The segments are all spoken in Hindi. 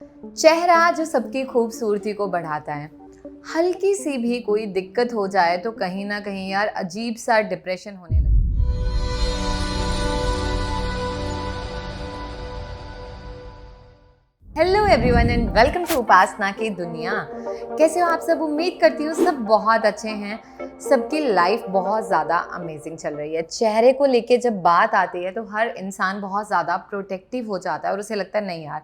चेहरा जो सबकी खूबसूरती को बढ़ाता है। हल्की सी भी कोई दिक्कत हो जाए तो कहीं ना कहीं यार अजीब सा डिप्रेशन होने लगता है। Hello everyone and welcome to Upasana की दुनिया। कैसे हो आप सब? उम्मीद करती हूँ सब बहुत अच्छे हैं। सबकी लाइफ बहुत ज़्यादा अमेजिंग चल रही है। चेहरे को लेके जब बात आती है तो हर इंसान बहुत ज़्यादा प्रोटेक्टिव हो जाता है और उसे लगता है नहीं यार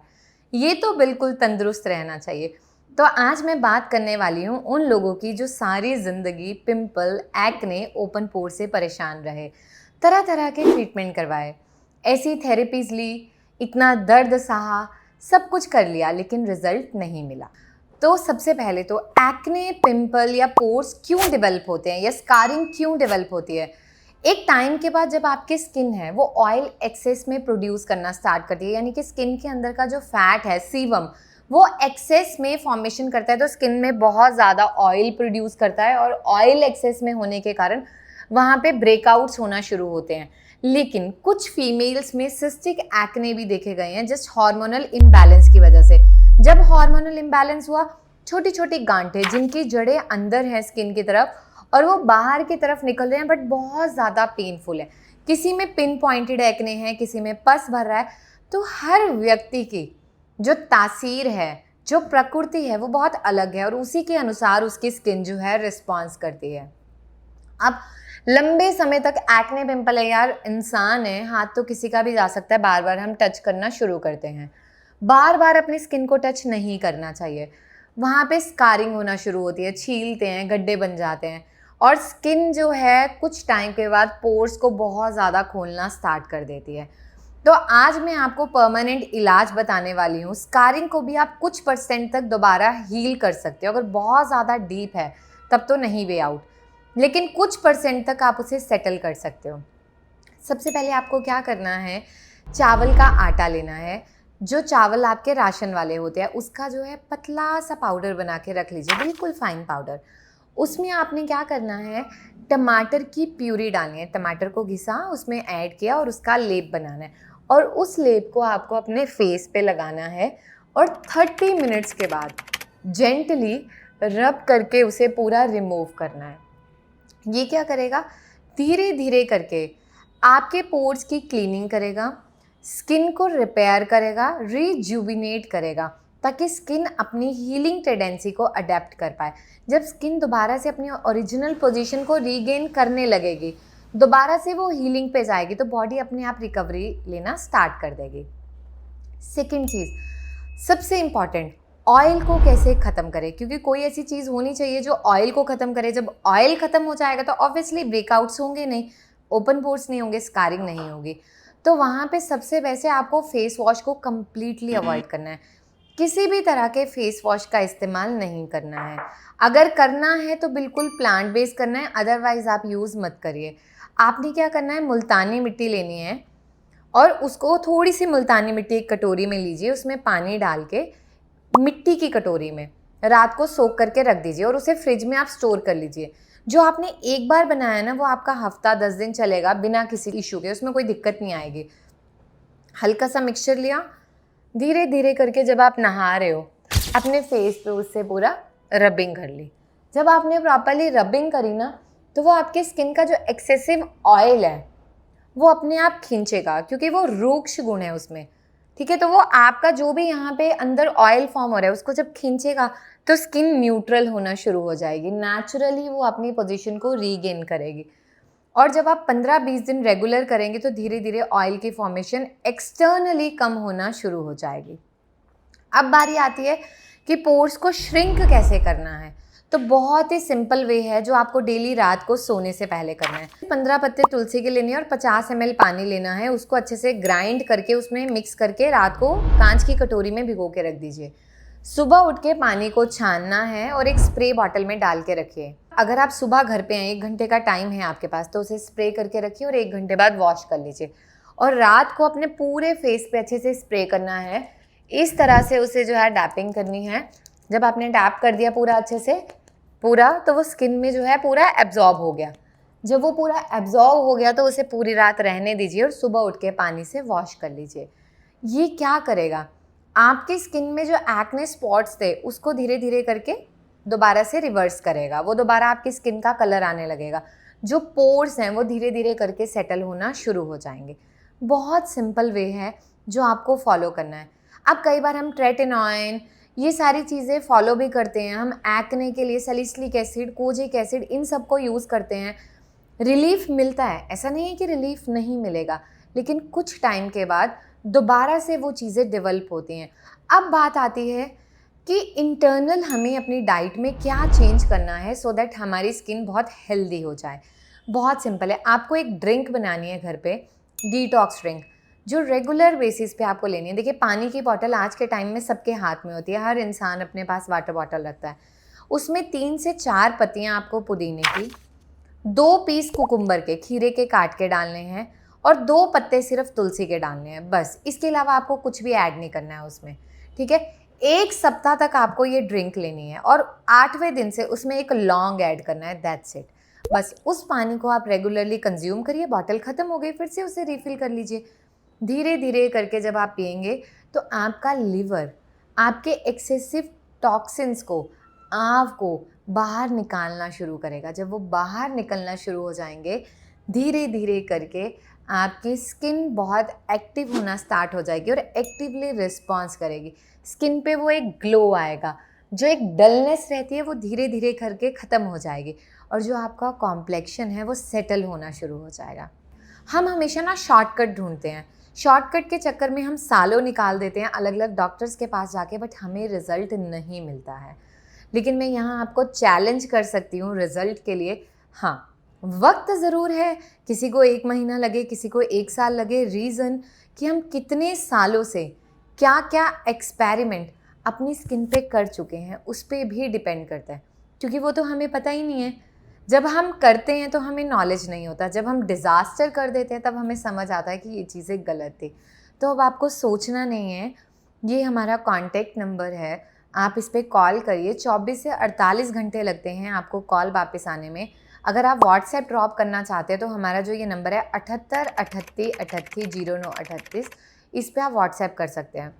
ये तो बिल्कुल तंदुरुस्त रहना चाहिए। तो आज मैं बात करने वाली हूँ उन लोगों की जो सारी ज़िंदगी पिंपल, एक्ने, ओपन पोर से परेशान रहे, तरह तरह के ट्रीटमेंट करवाए, ऐसी थेरेपीज ली, इतना दर्द सहा, सब कुछ कर लिया लेकिन रिजल्ट नहीं मिला। तो सबसे पहले तो एक्ने, पिंपल या पोर्स क्यों डेवलप होते हैं या स्कारिंग क्यों डेवलप होती है? एक टाइम के बाद जब आपकी स्किन है वो ऑयल एक्सेस में प्रोड्यूस करना स्टार्ट करती है, यानी कि स्किन के अंदर का जो फैट है सीवम वो एक्सेस में फॉर्मेशन करता है, तो स्किन में बहुत ज़्यादा ऑयल प्रोड्यूस करता है और ऑयल एक्सेस में होने के कारण वहाँ पे ब्रेकआउट्स होना शुरू होते हैं। लेकिन कुछ फीमेल्स में सिस्टिक एक्ने भी देखे गए हैं जस्ट हार्मोनल इम्बैलेंस की वजह से। जब हार्मोनल इम्बैलेंस हुआ, छोटी छोटी गांठें जिनकी जड़ें अंदर हैं स्किन की तरफ और वो बाहर की तरफ निकल रहे हैं बट बहुत ज़्यादा पेनफुल है। किसी में पिन पॉइंटेड एक्ने है, किसी में पस भर रहा है। तो हर व्यक्ति की जो तासीर है, जो प्रकृति है वो बहुत अलग है और उसी के अनुसार उसकी स्किन जो है रिस्पॉन्स करती है। अब लंबे समय तक एक्ने पिंपल है यार, इंसान है, हाथ तो किसी का भी जा सकता है, बार बार हम टच करना शुरू करते हैं। बार बार अपनी स्किन को टच नहीं करना चाहिए। वहाँ पे स्कारिंग होना शुरू होती है, छीलते हैं, गड्ढे बन जाते हैं और स्किन जो है कुछ टाइम के बाद पोर्स को बहुत ज़्यादा खोलना स्टार्ट कर देती है। तो आज मैं आपको परमानेंट इलाज बताने वाली हूँ। स्कारिंग को भी आप कुछ परसेंट तक दोबारा हील कर सकते हो, अगर बहुत ज़्यादा डीप है तब तो नहीं वे आउट, लेकिन कुछ परसेंट तक आप उसे सेटल कर सकते हो। सबसे पहले आपको क्या करना है, चावल का आटा लेना है। जो चावल आपके राशन वाले होते हैं उसका जो है पतला सा पाउडर बना के रख लीजिए, बिल्कुल फाइन पाउडर। उसमें आपने क्या करना है, टमाटर की प्यूरी डालनी है। टमाटर को घिसा, उसमें ऐड किया और उसका लेप बनाना है और उस लेप को आपको अपने फेस पे लगाना है और 30 मिनट्स के बाद जेंटली रब करके उसे पूरा रिमूव करना है। ये क्या करेगा, धीरे धीरे करके आपके पोर्स की क्लीनिंग करेगा, स्किन को रिपेयर करेगा, रिजुविनेट करेगा, ताकि स्किन अपनी हीलिंग टेंडेंसी को अडेप्ट कर पाए। जब स्किन दोबारा से अपनी ओरिजिनल पोजीशन को रीगेन करने लगेगी, दोबारा से वो हीलिंग पे जाएगी, तो बॉडी अपने आप रिकवरी लेना स्टार्ट कर देगी। सेकेंड चीज़, सबसे इम्पॉर्टेंट, ऑयल को कैसे ख़त्म करें, क्योंकि कोई ऐसी चीज़ होनी चाहिए जो ऑयल को ख़त्म करे। जब ऑयल ख़त्म हो जाएगा तो ऑब्वियसली ब्रेकआउट्स होंगे नहीं, ओपन पोर्स नहीं होंगे, स्कारिंग नहीं होगी। तो वहाँ पे सबसे वैसे आपको फेस वॉश को कम्प्लीटली अवॉइड करना है। किसी भी तरह के फेस वॉश का इस्तेमाल नहीं करना है। अगर करना है तो बिल्कुल प्लांट बेस्ड करना है, अदरवाइज़ आप यूज़ मत करिए। आपने क्या करना है, मुल्तानी मिट्टी लेनी है और उसको थोड़ी सी मुल्तानी मिट्टी एक कटोरी में लीजिए, उसमें पानी डाल के मिट्टी की कटोरी में रात को सोख करके रख दीजिए और उसे फ्रिज में आप स्टोर कर लीजिए। जो आपने एक बार बनाया ना वो आपका हफ्ता 10 दिन चलेगा बिना किसी इशू के, उसमें कोई दिक्कत नहीं आएगी। हल्का सा मिक्सचर लिया, धीरे धीरे करके जब आप नहा रहे हो अपने फेस पे उससे पूरा रबिंग कर ली। जब आपने प्रॉपरली रबिंग करी ना तो वो आपके स्किन का जो एक्सेसिव ऑयल है वो अपने आप खींचेगा, क्योंकि वो रूक्ष गुण है उसमें। ठीक है, तो वो आपका जो भी यहाँ पे अंदर ऑयल फॉर्म हो रहा है उसको जब खींचेगा तो स्किन न्यूट्रल होना शुरू हो जाएगी, नेचुरली वो अपनी पोजीशन को रीगेन करेगी। और जब आप 15-20 दिन रेगुलर करेंगे तो धीरे धीरे ऑयल की फॉर्मेशन एक्सटर्नली कम होना शुरू हो जाएगी। अब बारी आती है कि पोर्स को श्रिंक कैसे करना है। तो बहुत ही सिंपल वे है जो आपको डेली रात को सोने से पहले करना है। 15 पत्ते तुलसी के लेने हैं और 50 ml पानी लेना है, उसको अच्छे से ग्राइंड करके उसमें मिक्स करके रात को कांच की कटोरी में भिगो के रख दीजिए। सुबह उठ के पानी को छानना है और एक स्प्रे बॉटल में डाल के रखिए। अगर आप सुबह घर पे हैं, 1 घंटे का टाइम है आपके पास, तो उसे स्प्रे करके रखिए और 1 घंटे बाद वॉश कर लीजिए और रात को अपने पूरे फेस पे अच्छे से स्प्रे करना है। इस तरह से उसे जो है डैपिंग करनी है। जब आपने डैप कर दिया पूरा अच्छे से पूरा, तो वो स्किन में जो है पूरा एब्जॉर्ब हो गया। जब वो पूरा एब्जॉर्ब हो गया तो उसे पूरी रात रहने दीजिए और सुबह उठ के पानी से वॉश कर लीजिए। ये क्या करेगा, आपकी स्किन में जो एक्ने स्पॉट्स थे उसको धीरे धीरे करके दोबारा से रिवर्स करेगा, वो दोबारा आपकी स्किन का कलर आने लगेगा, जो पोर्स हैं वो धीरे धीरे करके सेटल होना शुरू हो जाएंगे। बहुत सिंपल वे है जो आपको फॉलो करना है। अब कई बार हम ट्रेटिनॉइन ये सारी चीज़ें फॉलो भी करते हैं, हम एक्ने के लिए सैलिसिलिक एसिड, कोजिक एसिड, इन सब को यूज़ करते हैं, रिलीफ मिलता है, ऐसा नहीं है कि रिलीफ नहीं मिलेगा, लेकिन कुछ टाइम के बाद दोबारा से वो चीज़ें डेवलप होती हैं। अब बात आती है कि इंटरनल हमें अपनी डाइट में क्या चेंज करना है सो दैट हमारी स्किन बहुत हेल्दी हो जाए। बहुत सिंपल है, आपको एक ड्रिंक बनानी है घर पे, डिटॉक्स ड्रिंक, जो रेगुलर बेसिस पे आपको लेनी है। देखिए, पानी की बॉटल आज के टाइम में सबके हाथ में होती है, हर इंसान अपने पास वाटर बॉटल रखता है। उसमें 3 से 4 पत्तियाँ आपको पुदीने की, 2 पीस कुकुम्बर के, खीरे के काट के डालने हैं, और 2 पत्ते सिर्फ तुलसी के डालने हैं, बस। इसके अलावा आपको कुछ भी ऐड नहीं करना है उसमें, ठीक है। 1 सप्ताह तक आपको ये ड्रिंक लेनी है और 8वें दिन से उसमें एक लौंग ऐड करना है, दैट्स इट। बस उस पानी को आप रेगुलरली कंज्यूम करिए, बॉटल ख़त्म हो गई, फिर से उसे रिफ़िल कर लीजिए। धीरे धीरे करके जब आप पिएंगे तो आपका लिवर आपके एक्सेसिव टॉक्सिन्स को, आंव को बाहर निकालना शुरू करेगा। जब वो बाहर निकलना शुरू हो जाएंगे, धीरे धीरे करके आपकी स्किन बहुत एक्टिव होना स्टार्ट हो जाएगी और एक्टिवली रिस्पॉन्स करेगी। स्किन पे वो एक ग्लो आएगा, जो एक डलनेस रहती है वो धीरे धीरे करके ख़त्म हो जाएगी, और जो आपका कॉम्प्लेक्शन है वो सेटल होना शुरू हो जाएगा। हम हमेशा ना शॉर्टकट ढूंढते हैं, शॉर्टकट के चक्कर में हम सालों निकाल देते हैं अलग अलग डॉक्टर्स के पास जाके, बट हमें रिज़ल्ट नहीं मिलता है। लेकिन मैं यहाँ आपको चैलेंज कर सकती हूँ रिज़ल्ट के लिए। हाँ, वक्त ज़रूर है, किसी को 1 महीना लगे, किसी को 1 साल लगे। रीज़न कि हम कितने सालों से क्या क्या एक्सपेरिमेंट अपनी स्किन पे कर चुके हैं उस पर भी डिपेंड करता है, क्योंकि वो तो हमें पता ही नहीं है। जब हम करते हैं तो हमें नॉलेज नहीं होता, जब हम डिज़ास्टर कर देते हैं तब हमें समझ आता है कि ये चीज़ें गलत थी। तो अब आपको सोचना नहीं है, ये हमारा कॉन्टैक्ट नंबर है, आप इस पर कॉल करिए। 24 से 48 घंटे लगते हैं आपको कॉल वापस आने में। अगर आप व्हाट्सएप ड्रॉप करना चाहते हैं तो हमारा जो ये नंबर है 78 38 38 09 38, इस पर आप व्हाट्सएप कर सकते हैं।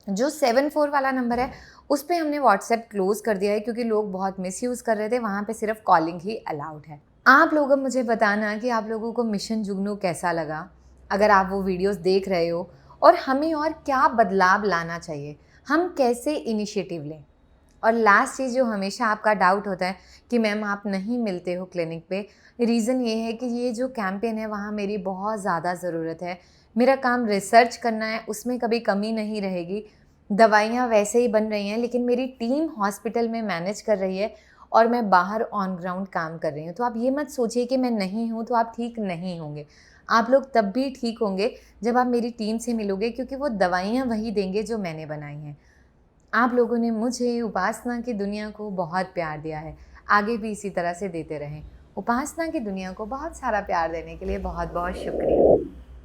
जो 74 वाला नंबर है उस पर हमने व्हाट्सएप क्लोज़ कर दिया है, क्योंकि लोग बहुत मिसयूज़ कर रहे थे, वहाँ पे सिर्फ कॉलिंग ही अलाउड है। आप लोग अब मुझे बताना कि आप लोगों को मिशन जुगनू कैसा लगा, अगर आप वो वीडियोस देख रहे हो, और हमें और क्या बदलाव लाना चाहिए, हम कैसे इनिशिएटिव लें। और लास्ट चीज़ जो हमेशा आपका डाउट होता है कि मैम आप नहीं मिलते हो क्लिनिक पे, रीज़न ये है कि ये जो कैंपेन है वहाँ मेरी बहुत ज़्यादा ज़रूरत है। मेरा काम रिसर्च करना है, उसमें कभी कमी नहीं रहेगी। दवाइयाँ वैसे ही बन रही हैं, लेकिन मेरी टीम हॉस्पिटल में मैनेज कर रही है और मैं बाहर ऑन ग्राउंड काम कर रही हूँ। तो आप ये मत सोचिए कि मैं नहीं हूँ तो आप ठीक नहीं होंगे। आप लोग तब भी ठीक होंगे जब आप मेरी टीम से मिलोगे, क्योंकि वो दवाइयाँ वही देंगे जो मैंने बनाई हैं। आप लोगों ने मुझे, उपासना की दुनिया को बहुत प्यार दिया है, आगे भी इसी तरह से देते रहें। उपासना की दुनिया को बहुत सारा प्यार देने के लिए बहुत बहुत शुक्रिया।